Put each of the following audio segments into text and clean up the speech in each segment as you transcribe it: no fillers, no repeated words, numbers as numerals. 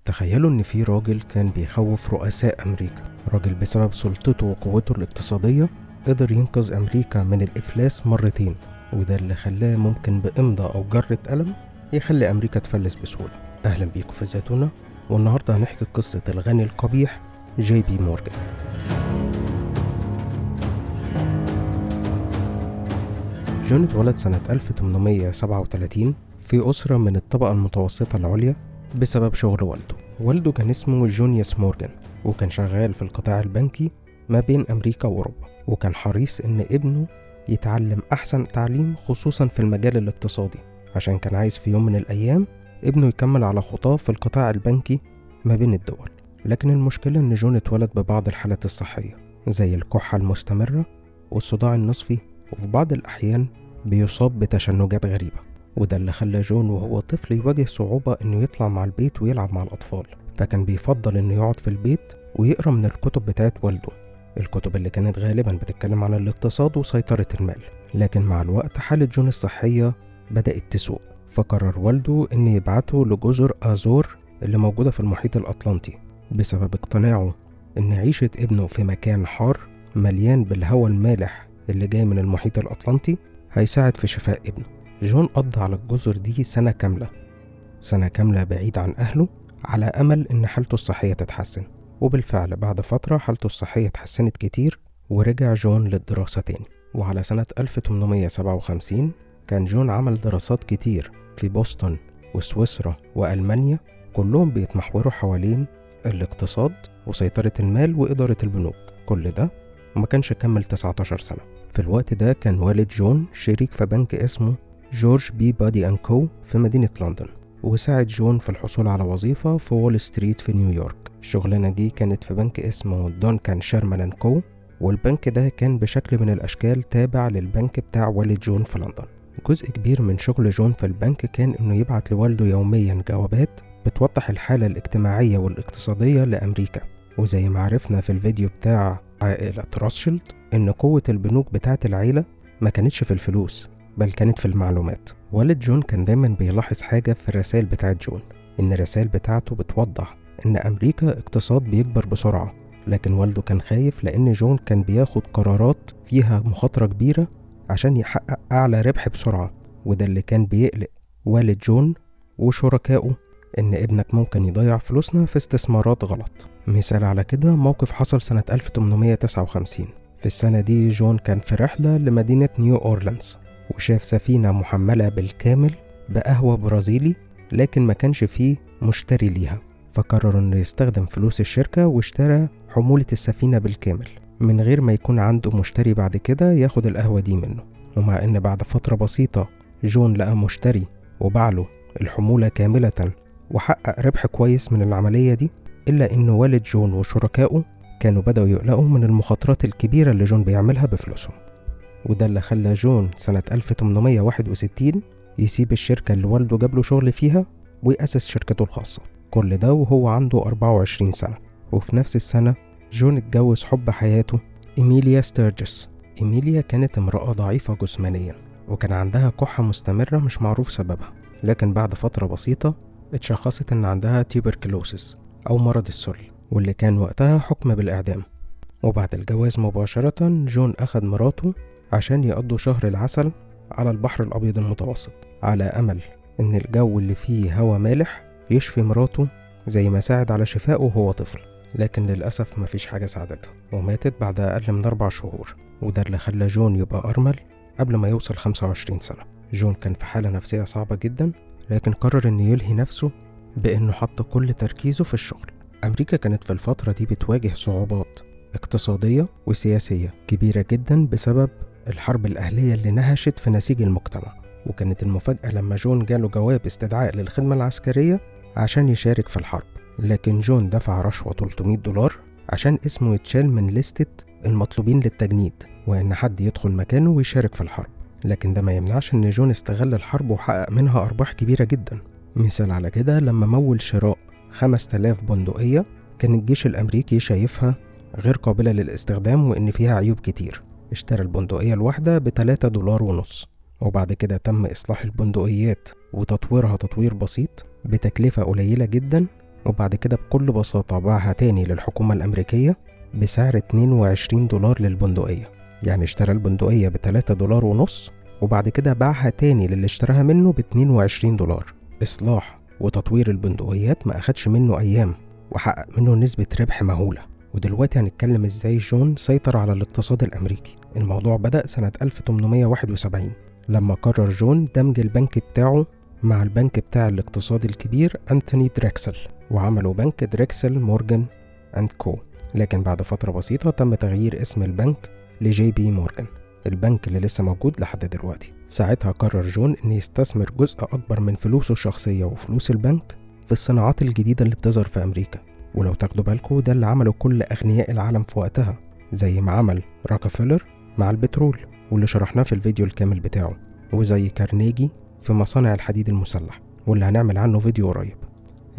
تخيلوا إن في راجل كان بيخوف رؤساء أمريكا، راجل بسبب سلطته وقوته الاقتصادية قدر ينقذ أمريكا من الإفلاس مرتين، وده اللي خلاه ممكن بإمضة أو جرة قلم يخلي أمريكا تفلس بسهولة. أهلا بيكم في الزيتونة، والنهاردة هنحكي قصة الغني القبيح جي بي مورجان. جون اتولد سنة 1837 في أسرة من الطبقة المتوسطة العليا بسبب شغل والده كان اسمه جونيوس مورجان، وكان شغال في القطاع البنكي ما بين أمريكا وأوروبا، وكان حريص إن ابنه يتعلم أحسن تعليم خصوصا في المجال الاقتصادي، عشان كان عايز في يوم من الأيام ابنه يكمل على خطاه في القطاع البنكي ما بين الدول. لكن المشكلة إن جون اتولد ببعض الحالات الصحية زي الكحة المستمرة والصداع النصفي، وفي بعض الأحيان بيصاب بتشنجات غريبة، وده اللي خلى جون وهو طفل يواجه صعوبة إنه يطلع مع البيت ويلعب مع الأطفال، فكان بيفضل إنه يقعد في البيت ويقرأ من الكتب بتاعت والده، الكتب اللي كانت غالبا بتتكلم عن الاقتصاد وسيطرة المال. لكن مع الوقت حالة جون الصحية بدأت تسوء، فقرر والده إن يبعته لجزر آزور اللي موجودة في المحيط الأطلنطي، بسبب اقتناعه إن عيشة ابنه في مكان حار مليان بالهواء المالح اللي جاي من المحيط الأطلنطي هيساعد في شفاء ابنه. جون قضى على الجزر دي سنة كاملة بعيد عن أهله على أمل إن حالته الصحية تتحسن، وبالفعل بعد فترة حالته الصحية اتحسنت كتير ورجع جون للدراسة تاني. وعلى سنة 1857 كان جون عمل دراسات كتير في بوسطن وسويسرا وألمانيا، كلهم بيتمحوروا حوالين الاقتصاد وسيطرة المال وإدارة البنوك، كل ده وما كانش كمل 19 سنة. في الوقت ده كان والد جون شريك في بنك اسمه جورج بي بادي أند كو في مدينة لندن، وساعد جون في الحصول على وظيفة في وول ستريت في نيويورك. الشغلانة دي كانت في بنك اسمه دونكان شيرمان أند كو، والبنك ده كان بشكل من الأشكال تابع للبنك بتاع والد جون في لندن. جزء كبير من شغل جون في البنك كان إنه يبعت لوالده يوميا جوابات بتوضح الحالة الاجتماعية والاقتصادية لأمريكا، وزي ما عرفنا في الفيديو بتاع عائلة روثشيلد إن قوة البنوك بتاعت العيلة ما كانتش في الفلوس بل كانت في المعلومات. والد جون كان دايما بيلاحظ حاجة في الرسائل بتاعت جون، إن الرسائل بتاعته بتوضح إن أمريكا اقتصاد بيكبر بسرعة، لكن والده كان خايف لأن جون كان بياخد قرارات فيها مخاطرة كبيرة عشان يحقق أعلى ربح بسرعة، وده اللي كان بيقلق والد جون وشركائه، إن ابنك ممكن يضيع فلوسنا في استثمارات غلط. مثال على كده موقف حصل سنة 1859. في السنة دي جون كان في رحلة لمدينة نيو أورلانز، وشاف سفينة محملة بالكامل بقهوة برازيلي، لكن ما كانش فيه مشتري ليها، فقرر انه يستخدم فلوس الشركة واشترى حمولة السفينة بالكامل من غير ما يكون عنده مشتري بعد كده ياخد القهوة دي منه. ومع ان بعد فترة بسيطة جون لقى مشتري وباعله الحمولة كاملة وحقق ربح كويس من العملية دي، إلا إن والد جون وشركائه كانوا بدأوا يقلقوا من المخاطرات الكبيرة اللي جون بيعملها بفلوسهم، وده اللي خلى جون سنة 1861 يسيب الشركة اللي والده جابله شغل فيها ويأسس شركته الخاصة، كل ده وهو عنده 24 سنة. وفي نفس السنة جون اتجوز حب حياته إيميليا ستيرجس. إيميليا كانت امرأة ضعيفة جسمانيا، وكان عندها كحة مستمرة مش معروف سببها، لكن بعد فترة بسيطة اتشخصت ان عندها تيوبركلوسيس أو مرض السل، واللي كان وقتها حكم بالإعدام. وبعد الجواز مباشرة جون أخد مراته عشان يقضوا شهر العسل على البحر الأبيض المتوسط، على أمل إن الجو اللي فيه هوا مالح يشفي مراته زي ما ساعد على شفائه وهو طفل. لكن للأسف مفيش حاجة ساعدتها، وماتت بعد أقل من 4 شهور، وده اللي خلى جون يبقى أرمل قبل ما يوصل 25 سنة. جون كان في حالة نفسية صعبة جدا، لكن قرر إنه يلهي نفسه بإنه حط كل تركيزه في الشغل. أمريكا كانت في الفترة دي بتواجه صعوبات اقتصادية وسياسية كبيرة جدا بسبب الحرب الأهلية اللي نهشت في نسيج المجتمع، وكانت المفاجأة لما جون جاله جواب استدعاء للخدمة العسكرية عشان يشارك في الحرب، لكن جون دفع رشوة $300 عشان اسمه يتشال من لستة المطلوبين للتجنيد، وإن حد يدخل مكانه ويشارك في الحرب. لكن ده ما يمنعش إن جون استغل الحرب وحقق منها أرباح كبيرة جدا. مثال على كده لما مول شراء 5000 بندقية كان الجيش الأمريكي شايفها غير قابلة للاستخدام وإن فيها عيوب كتير، اشترى البندقية الواحدة $3.50، وبعد كده تم إصلاح البندقيات وتطويرها تطوير بسيط بتكلفة قليلة جدا، وبعد كده بكل بساطة باعها تاني للحكومة الأمريكية بسعر 22 دولار للبندقية. يعني اشترى البندقية ب3.5 دولار، وبعد كده باعها تاني للي اشتراها منه ب22 دولار. إصلاح وتطوير البندقيات ما أخدش منه أيام، وحقق منه نسبة ربح مهولة. ودلوقتي هنتكلم ازاي جون سيطر على الاقتصاد الأمريكي. الموضوع بدأ سنة 1871 لما قرر جون دمج البنك بتاعه مع البنك بتاع الاقتصاد الكبير أنتوني دريكسل، وعملوا بنك دريكسل مورجان أند كو. لكن بعد فترة بسيطة تم تغيير اسم البنك لجي بي مورجان، البنك اللي لسه موجود لحد دلوقتي. ساعتها قرر جون إن يستثمر جزء أكبر من فلوسه الشخصية وفلوس البنك في الصناعات الجديدة اللي بتظهر في أمريكا. ولو تاخدوا بالكوا ده اللي عمله كل أغنياء العالم في وقتها، زي ما عمل روكفيلر مع البترول واللي شرحناه في الفيديو الكامل بتاعه، وزي كارنيجي في مصانع الحديد المسلح واللي هنعمل عنه فيديو قريب.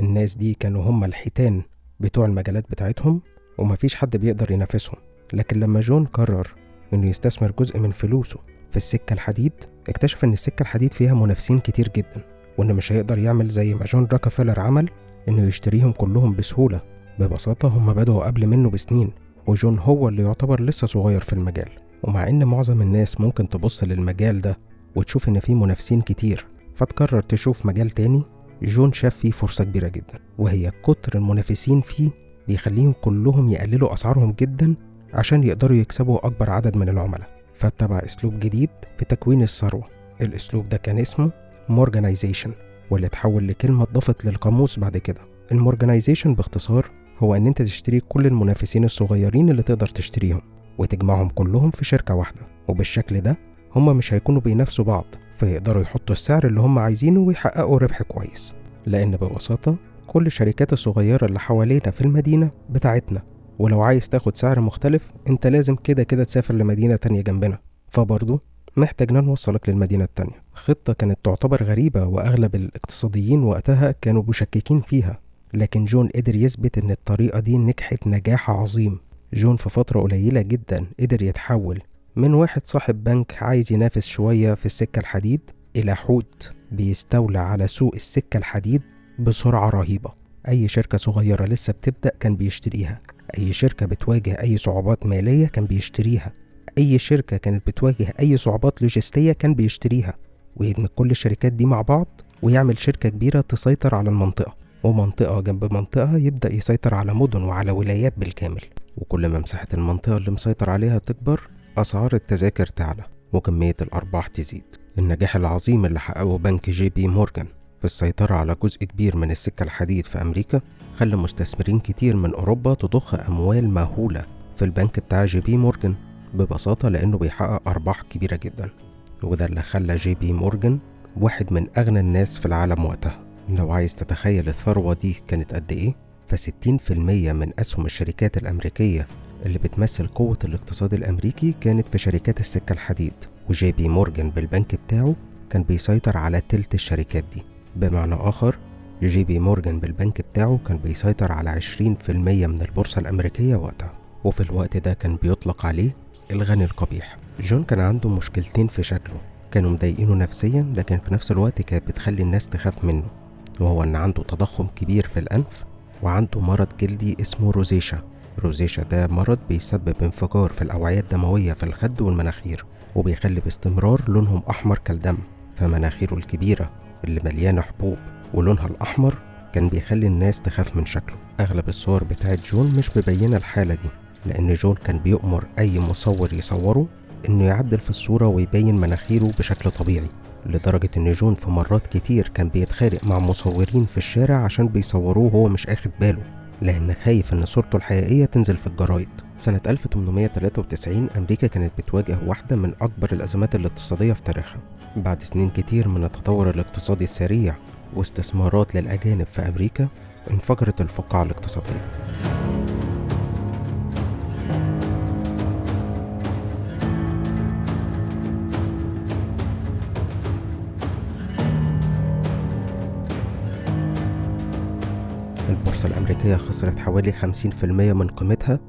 الناس دي كانوا هم الحيتان بتوع المجالات بتاعتهم ومفيش حد بيقدر ينافسهم. لكن لما جون قرر إنه يستثمر جزء من فلوسه في السكة الحديد، اكتشف إن السكة الحديد فيها منافسين كتير جدا، وإنه مش هيقدر يعمل زي ما جون روكفيلر عمل، إنه يشتريهم كلهم بسهولة. ببساطة هم بدأوا قبل منه بسنين، وجون هو اللي يعتبر لسه صغير في المجال. ومع إن معظم الناس ممكن تبص للمجال ده وتشوف إن فيه منافسين كتير فتقرر تشوف مجال تاني، جون شاف فيه فرصة كبيرة جدا، وهي كتر المنافسين فيه بيخليهم كلهم يقللوا أسعارهم جدا عشان يقدروا يكسبوا أكبر عدد من العملاء. فاتبع أسلوب جديد في تكوين الثروة. الأسلوب ده كان اسمه مورجانيزيشن، واللي اتحول لكلمة اتضافت للقاموس بعد كده. المورجانيزيشن باختصار هو ان انت تشتري كل المنافسين الصغيرين اللي تقدر تشتريهم وتجمعهم كلهم في شركة واحدة، وبالشكل ده هم مش هيكونوا بينافسوا بعض، فيقدروا يحطوا السعر اللي هم عايزينه ويحققوا ربح كويس. لان ببساطة كل الشركات الصغيرة اللي حوالينا في المدينة بتاعتنا، ولو عايز تاخد سعر مختلف انت لازم كده كده تسافر لمدينة تانية جنبنا، فبرضه محتاجنا نوصلك للمدينة التانية. خطة كانت تعتبر غريبة وأغلب الاقتصاديين وقتها كانوا مشككين فيها، لكن جون قدر يثبت إن الطريقة دي نجحت نجاح عظيم. جون في فترة قليلة جدا قدر يتحول من واحد صاحب بنك عايز ينافس شوية في السكة الحديد إلى حوت بيستولى على سوق السكة الحديد بسرعة رهيبة. أي شركة صغيرة لسه بتبدأ كان بيشتريها، أي شركة بتواجه أي صعوبات مالية كان بيشتريها، أي شركة كانت بتواجه أي صعوبات لوجستية كان بيشتريها، ويدمج كل الشركات دي مع بعض ويعمل شركة كبيرة تسيطر على المنطقة، ومنطقة جنب منطقة يبدأ يسيطر على مدن وعلى ولايات بالكامل. وكل ما مساحة المنطقة اللي مسيطر عليها تكبر أسعار التذاكر تعلى وكمية الأرباح تزيد. النجاح العظيم اللي حققه بنك جي بي مورجان في السيطرة على جزء كبير من السكة الحديد في أمريكا خلى مستثمرين كتير من أوروبا تضخ أموال مهولة في البنك بتاع جي بي مورجان، ببساطة لأنه بيحقق أرباح كبيرة جدا. وده اللي خلى جي بي مورجان واحد من أغنى الناس في العالم وقتها. لو عايز تتخيل الثروة دي كانت قد إيه، ف60% من أسهم الشركات الأمريكية اللي بتمثل قوة الاقتصاد الأمريكي كانت في شركات السكة الحديد، وجي بي مورجان بالبنك بتاعه كان بيسيطر على تلت الشركات دي. بمعنى آخر جي بي مورجان بالبنك بتاعه كان بيسيطر على 20% من البورصة الأمريكية وقتها، وفي الوقت ده كان بيطلق عليه الغني القبيح. جون كان عنده مشكلتين في شكله كانوا مضايقينه نفسيا، لكن في نفس الوقت كانت بتخلي الناس تخاف منه، وهو ان عنده تضخم كبير في الانف وعنده مرض جلدي اسمه روزيشا. روزيشا ده مرض بيسبب انفجار في الاوعية الدموية في الخد والمناخير، وبيخلي باستمرار لونهم احمر كالدم. فمناخيره الكبيرة اللي مليانة حبوب ولونها الاحمر كان بيخلي الناس تخاف من شكله. اغلب الصور بتاعت جون مش مبينة الحالة دي، لأن جون كان بيؤمر أي مصور يصوره إنه يعدل في الصورة ويبين مناخيره بشكل طبيعي، لدرجة إن جون في مرات كتير كان بيتخانق مع مصورين في الشارع عشان بيصوروه وهو مش أخد باله، لأن خايف إن صورته الحقيقية تنزل في الجرايد. سنة 1893 أمريكا كانت بتواجه واحدة من أكبر الأزمات الاقتصادية في تاريخها. بعد سنين كتير من التطور الاقتصادي السريع واستثمارات للأجانب في أمريكا، انفجرت الفقاعة الاقتصادية. البورصة الأمريكية خسرت حوالي 50% من قيمتها،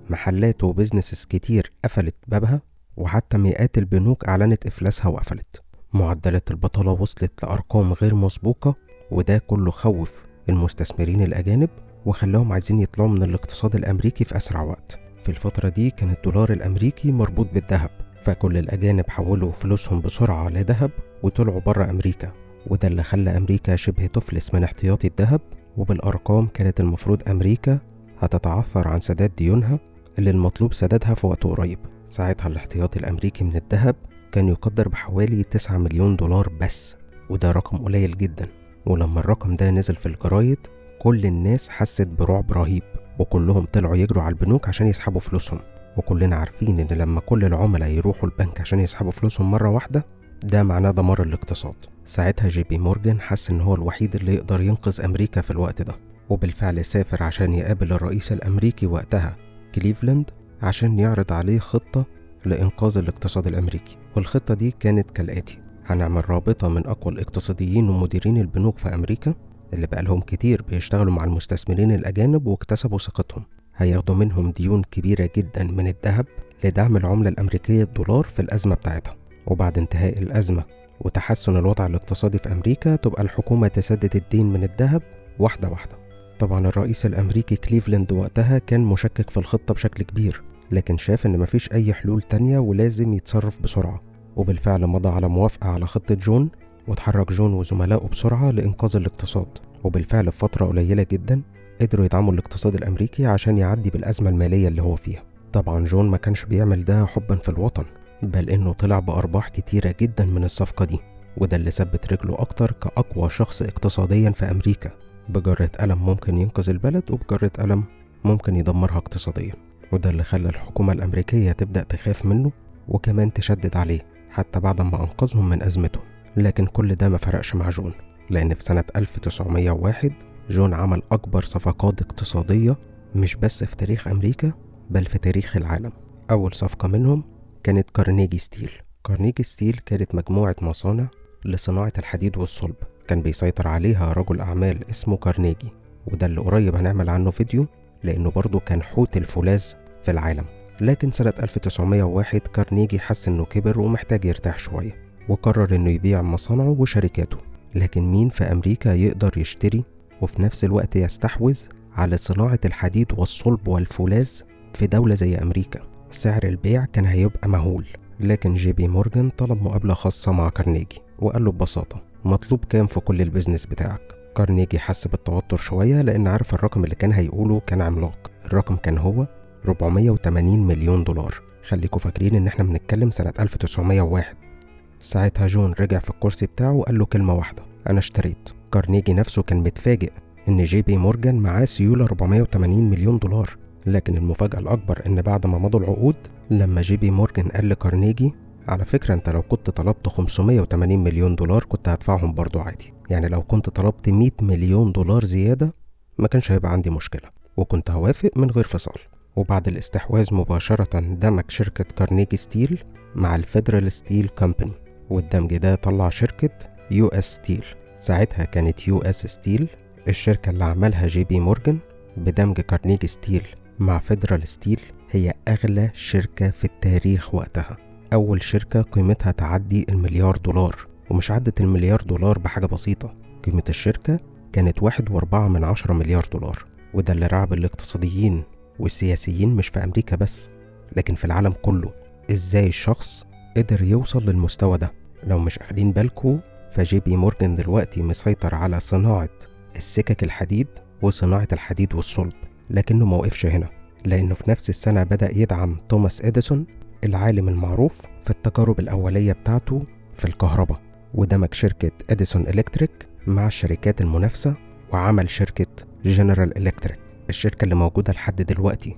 محلات وبزنسز كتير قفلت بابها، وحتى مئات البنوك أعلنت إفلاسها وقفلت. معدلات البطالة وصلت لأرقام غير مسبوقة، وده كله خوف المستثمرين الأجانب وخلاهم عايزين يطلعوا من الاقتصاد الأمريكي في أسرع وقت. في الفترة دي كان الدولار الأمريكي مربوط بالذهب، فكل الأجانب حولوا فلوسهم بسرعة لذهب وطلعوا بره أمريكا، وده اللي خلى أمريكا شبه تفلس من احتياطي الذهب. وبالأرقام كانت المفروض أمريكا هتتعثر عن سداد ديونها اللي المطلوب سدادها في وقت قريب. ساعتها الاحتياطي الأمريكي من الذهب كان يقدر بحوالي 9 مليون دولار بس، وده رقم قليل جدا. ولما الرقم ده نزل في الجرايد كل الناس حست برعب رهيب، وكلهم طلعوا يجروا على البنوك عشان يسحبوا فلوسهم. وكلنا عارفين ان لما كل العملاء يروحوا البنك عشان يسحبوا فلوسهم مرة واحدة ده معناه دمار الاقتصاد. ساعتها جي بي مورجان حس ان هو الوحيد اللي يقدر ينقذ امريكا في الوقت ده، وبالفعل سافر عشان يقابل الرئيس الامريكي وقتها كليفلاند عشان يعرض عليه خطة لإنقاذ الاقتصاد الأمريكي. والخطة دي كانت كالآتي: هنعمل رابطة من أقوى الاقتصاديين ومديرين البنوك في أمريكا اللي بقالهم كتير بيشتغلوا مع المستثمرين الأجانب واكتسبوا ثقتهم، هياخدوا منهم ديون كبيرة جدا من الذهب لدعم العملة الأمريكية الدولار في الأزمة بتاعتها. وبعد انتهاء الأزمة وتحسن الوضع الاقتصادي في أمريكا تبقى الحكومة تسدد الدين من الذهب واحدة واحدة. طبعا الرئيس الأمريكي كليفلاند وقتها كان مشكك في الخطة بشكل كبير، لكن شاف ان مفيش اي حلول تانية ولازم يتصرف بسرعة. وبالفعل مضى على موافقة على خطة جون، واتحرك جون وزملائه بسرعة لإنقاذ الاقتصاد. وبالفعل في فترة قليلة جدا قدروا يدعموا الاقتصاد الأمريكي عشان يعدي بالأزمة المالية اللي هو فيها. طبعا جون ما كانش بيعمل ده حبا في الوطن، بل انه طلع بأرباح كتيرة جدا من الصفقة دي، وده اللي ثبت رجله أكتر كأقوى شخص اقتصاديا في أمريكا. بجرة قلم ممكن ينقذ البلد، وبجرة قلم ممكن يدمرها اقتصاديا. وده اللي خلى الحكومة الأمريكية تبدأ تخاف منه وكمان تشدد عليه حتى بعد ما أنقذهم من أزمتهم. لكن كل ده ما فرقش مع جون، لأن في سنة 1901 جون عمل أكبر صفقات اقتصادية مش بس في تاريخ أمريكا بل في تاريخ العالم. أول صفقة منهم كانت كارنيجي ستيل. كارنيجي ستيل كانت مجموعة مصانع لصناعة الحديد والصلب، كان بيسيطر عليها رجل أعمال اسمه كارنيجي، وده اللي قريب هنعمل عنه فيديو لأنه برضه كان حوت الفولاذ في العالم. لكن سنة 1901 كارنيجي حس إنه كبر ومحتاج يرتاح شوية، وقرر إنه يبيع مصانعه وشركاته. لكن مين في أمريكا يقدر يشتري وفي نفس الوقت يستحوذ على صناعة الحديد والصلب والفولاذ في دولة زي أمريكا؟ سعر البيع كان هيبقى مهول. لكن جي بي مورجان طلب مقابلة خاصة مع كارنيجي وقال له ببساطة: مطلوب كام في كل البيزنس بتاعك؟ كارنيجي حس بالتوتر شوية لأن عارف الرقم اللي كان هيقوله كان عملاق. الرقم كان هو 480 مليون دولار. خليكوا فاكرين إن احنا بنتكلم سنة 1901. ساعتها جون رجع في الكرسي بتاعه وقال له كلمة واحدة: أنا اشتريت. كارنيجي نفسه كان متفاجئ إن جي بي مورجان معاه سيولة 480 مليون دولار. لكن المفاجأة الأكبر إن بعد ما مضوا العقود لما جي بي مورجان قال لكارنيجي: على فكرة أنت لو كنت طلبت 580 مليون دولار كنت هدفعهم برضو عادي، يعني لو كنت طلبت 100 مليون دولار زيادة ما كانش هيبقى عندي مشكلة وكنت هوافق من غير فصال. وبعد الاستحواذ مباشرة دمج شركة كارنيجي ستيل مع الفيدرال ستيل كومباني، والدمج ده طلع شركة يو اس ستيل. ساعتها كانت يو اس ستيل الشركة اللي عملها جي بي مورجان بدمج كارنيجي ستيل مع فيدرال ستيل هي أغلى شركة في التاريخ وقتها. أول شركة قيمتها تعدي $1 مليار، ومش عدت $1 مليار بحاجة بسيطة، قيمة الشركة كانت 1.4 مليار دولار. وده اللي رعب الاقتصاديين والسياسيين مش في أمريكا بس لكن في العالم كله. إزاي الشخص قدر يوصل للمستوى ده؟ لو مش أخدين بالكو فجي بي مورجان دلوقتي مسيطر على صناعة السكك الحديد وصناعة الحديد والصلب. لكنه موقفش هنا، لأنه في نفس السنة بدأ يدعم توماس إديسون العالم المعروف في التجارب الأولية بتاعته في الكهرباء، ودمج شركة إديسون إلكتريك مع الشركات المنافسة وعمل شركة جنرال إلكتريك، الشركة اللي موجودة لحد دلوقتي.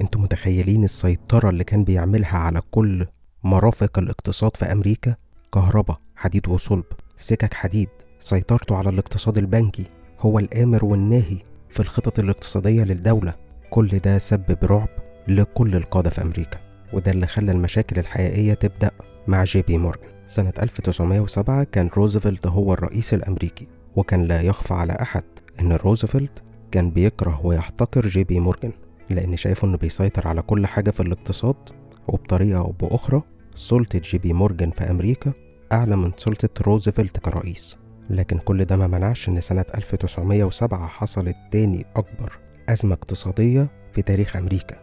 انتوا متخيلين السيطرة اللي كان بيعملها على كل مرافق الاقتصاد في أمريكا؟ كهرباء، حديد وصلب، سكك حديد، سيطرته على الاقتصاد البنكي، هو الآمر والناهي في الخطط الاقتصادية للدولة. كل ده سبب رعب لكل القادة في أمريكا، وده اللي خلى المشاكل الحقيقية تبدأ مع جي بي مورجان. سنة 1907 كان روزفلت هو الرئيس الأمريكي، وكان لا يخفى على أحد أن روزفلت كان بيكره ويحتقر جي بي مورجان لأن شايفه أنه بيسيطر على كل حاجة في الاقتصاد، وبطريقة أو بأخرى سلطة جي بي مورجان في أمريكا أعلى من سلطة روزفلت كرئيس. لكن كل ده ما منعش إن سنة 1907 حصلت تاني أكبر أزمة اقتصادية في تاريخ أمريكا،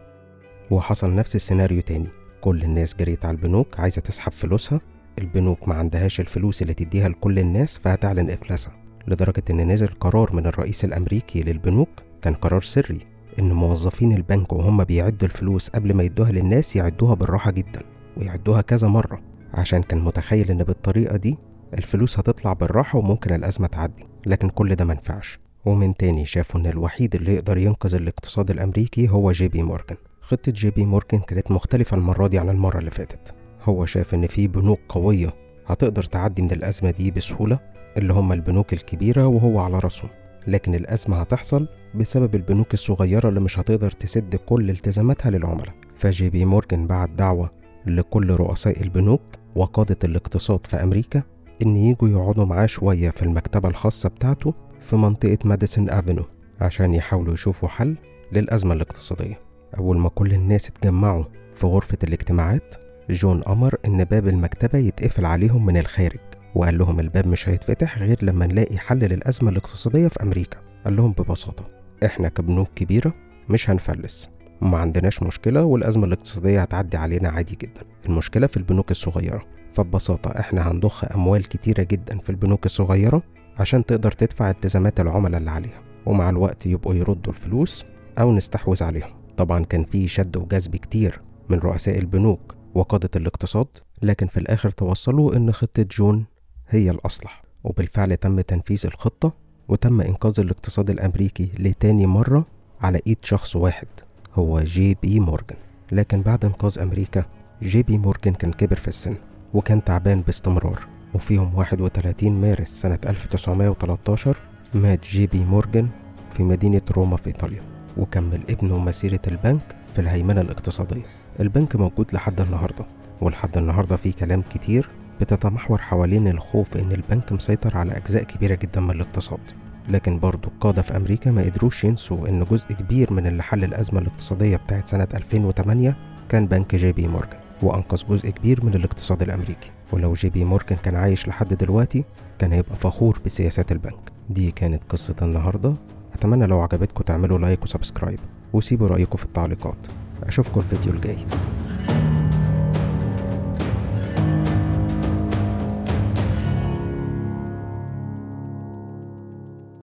وحصل نفس السيناريو تاني. كل الناس جريت على البنوك عايزة تسحب فلوسها، البنوك ما عندهاش الفلوس اللي تديها لكل الناس فهتعلن إفلاسها، لدرجة إن نزل قرار من الرئيس الأمريكي للبنوك، كان قرار سري، إن موظفين البنك وهم بيعدوا الفلوس قبل ما يدوها للناس يعدوها بالراحة جدا ويعدوها كذا مرة، عشان كان متخيل إن بالطريقة دي الفلوس هتطلع بالراحة وممكن الأزمة تعدي. لكن كل ده منفعش، ومن تاني شافوا إن الوحيد اللي يقدر ينقذ الاقتصاد الأمريكي هو جي بي مورجان. خطة جي بي مورجان كانت مختلفة المرة دي عن المرة اللي فاتت. هو شاف إن في بنوك قوية هتقدر تعدي من الأزمة دي بسهولة، اللي هم البنوك الكبيرة وهو على رأسهم، لكن الأزمة هتحصل بسبب البنوك الصغيرة اللي مش هتقدر تسد كل التزاماتها للعملاء. فجي بي مورجان بعت دعوة لكل رؤساء البنوك وقادة الاقتصاد في أمريكا إن يجوا يقعدوا معاه شوية في المكتبة الخاصة بتاعته في منطقة ماديسون أفينيو عشان يحاولوا يشوفوا حل للأزمة الاقتصادية. أول ما كل الناس اتجمعوا في غرفة الاجتماعات، جون أمر إن باب المكتبة يتقفل عليهم من الخارج، وقال لهم الباب مش هيتفتح غير لما نلاقي حل للأزمة الاقتصادية في أمريكا. قال لهم ببساطة إحنا كبنوك كبيرة مش هنفلس، وما عندناش مشكلة، والأزمة الاقتصادية هتعدي علينا عادي جدا، المشكلة في البنوك الصغيرة. فببساطة إحنا هنضخ أموال كتيرة جدا في البنوك الصغيرة عشان تقدر تدفع التزامات العملاء اللي عليها، ومع الوقت يبقوا يردوا الفلوس أو نستحوذ عليهم. طبعا كان في شد وجذب كتير من رؤساء البنوك وقادة الاقتصاد، لكن في الآخر توصلوا إن خطة جون هي الأصلح، وبالفعل تم تنفيذ الخطة وتم إنقاذ الاقتصاد الأمريكي لتاني مرة على إيد شخص واحد هو جي بي مورجان. لكن بعد إنقاذ أمريكا، جي بي مورجان كان كبر في السن وكان تعبان باستمرار، وفي يوم 31 مارس سنة 1913 مات جي بي مورجان في مدينة روما في إيطاليا، وكمل ابنه مسيرة البنك في الهيمنة الاقتصادية. البنك موجود لحد النهاردة، ولحد النهاردة في كلام كتير بتتمحور حوالين الخوف إن البنك مسيطر على أجزاء كبيرة جدا من الاقتصاد. لكن برضو القادة في أمريكا ما قدروش ينسوا إن جزء كبير من اللي حل الأزمة الاقتصادية بتاعت سنة 2008 كان بنك جي بي مورجان، وأنقذ جزء كبير من الاقتصاد الأمريكي. ولو جي بي مورجان كان عايش لحد دلوقتي كان هيبقى فخور بسياسات البنك. دي كانت قصة النهاردة، أتمنى لو عجبتكم تعملوا لايك وسبسكرايب وسيبوا رأيكم في التعليقات. أشوفكم الفيديو الجاي.